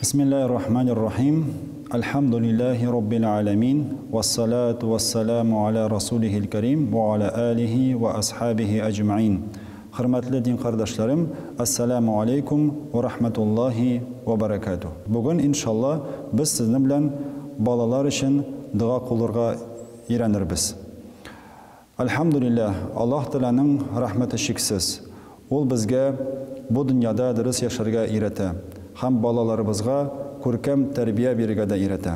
Bismillahirrahmanirrahim. Alhamdulillahi Rabbil alamin. Wassalatu wassalamu ala rasulihil karim wa ala alihi wa ashabihi ajma'in. Hürmetli din kardeşlerim, assalamu alaikum wa rahmatullahi wa barakatuh. Bugün inşallah biz sizin bilen balalar için dua kılırga iğrenirbiz. Alhamdulillah, Allah Teala'nın rahmeti şiksiz. Ol bizge bu dünyada dürüst yaşarga iğrete. Hem balalarımızga көркем тәрбия беруге дә өйрәтә.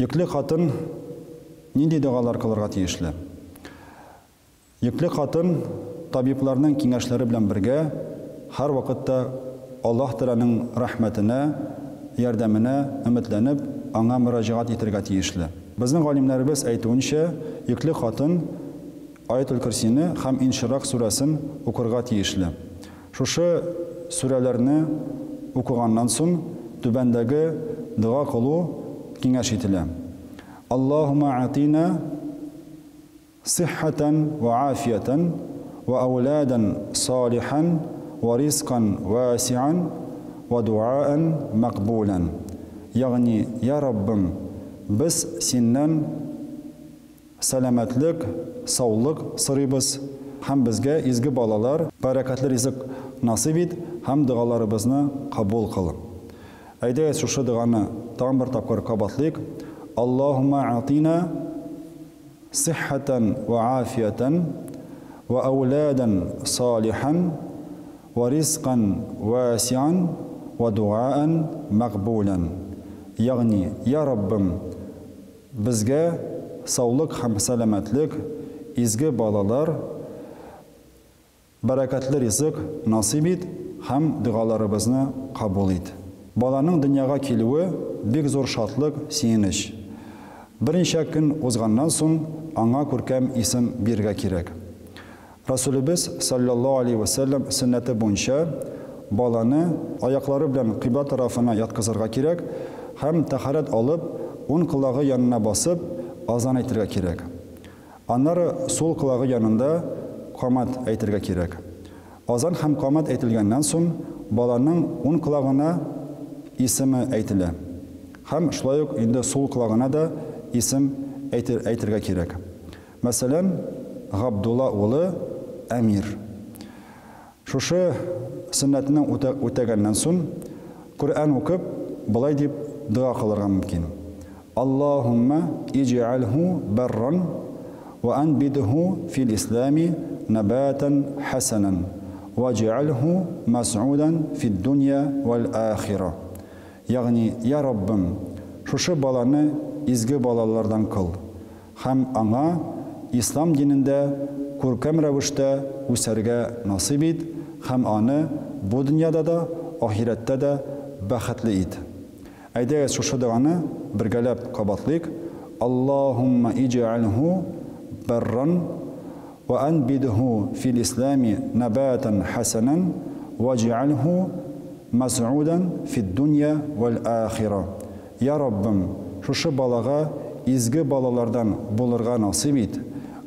Йөкле хатын нинди дуалар кылырга тиешле? Йөкле хатын табибларның киңәшләре белән бергә һәр вакытта Аллаһ Тәгаләнең рәхмәтенә, ярдәменә өметләнеп, аңа мөрәҗәгать итәргә тиешле. Безнең галимнәребез әйтүенчә, йөкле хатын Аятул Курсине һәм Инширак сурасын укырга тиешле. Шушы сүрәләрне укыганнан соң түбәндәге дуа кылу киңәш ителә. Аллаһумма атина сиххатан ва афиятан ва ауладан салихан ва ризқан васиан ва дуаан мақбулан. Ягъни, я Раббым, без синнән сәламәтлек, саулык сорыйбыз, һәм безгә изге балалар, бәрәкәтле ризык насыйп ит, һәм дуаларыбызны кабул кыл. Әйдәгез шушы дуаны тагын бер тапкыр кабатлыйк. Аллаһумма атина сиххатан ва афиятан ва ауладан салихан ва ризқан васиан ва дуаан мақбулан. Ягъни, я Раббым, безгә саулык һәм сәламәтлек, изге балалар, бәрәкәтле ризык насыйп ит һәм дуаларыбызны кабул ит. Баланың дөньяга килүе бик зур шатлык, сөенеч. Берничә көн узганнан соң аңа күркәм исем бирергә кирәк. Расулыбыз саллаллаһу алейхи ва саллям сөннәте буенча баланы аяклары белән кыйбла тарафына яткызырга кирәк һәм тәһарәт алып, уң кылагы янына басып азан әйтергә кирәк. Аннары сул кылагы янында камат әйтергә кирәк. Азан һәм камат әйтелгәннән соң баланың уң кылагына исеме әйтелә. Һәм шулай ук инде сул кылагына да исем әйтергә кирәк. Мәсәлән, Габдулла улы Әмир. Шушы сөннәтне үтәгәннән соң Коръән укып, былай дип дуа кылырга мөмкин. Аллаһумма иҗъальху барран ва анбидху фил ислами набатан хасанан ваҗ'альху мас'удан фид дунья вал ахира. Ягъни, я Раббым, шушы баланы изге балалардан кыл һәм аңа ислам динендә күркәм рәвештә үсәргә насыйп ит һәм аны бу дөньяда да, ахирәттә дә бәхетле ит. Әйдәгез шушы дуаны бергәләп кабатлыйк. Аллаһумма иҗ'альху барран ва анбидху фил ислами набатан хасанан ваҗ'альху мас'удан фид дунья вал ахира. Я Раббым, шушы балага изге балалардан булырга насыйп ит.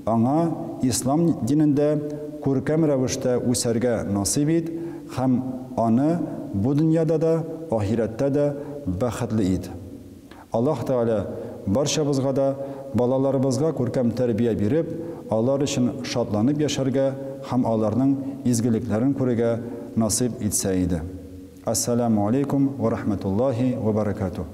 Аңа ислам динендә күркәм рәвештә үсәргә насыйп ит һәм аны бу дөньяда да, ахирәттә дә бәхетле ит. Аллаһ Тәгалә барчабызга да балаларыбызга күркәм тәрбия биреп, алар өчен шатланып яшәргә һәм аларның изгелекләрен күрергә насыйп итсә иде. Ассаламу алейкум ва рахматуллахи ва баракатух.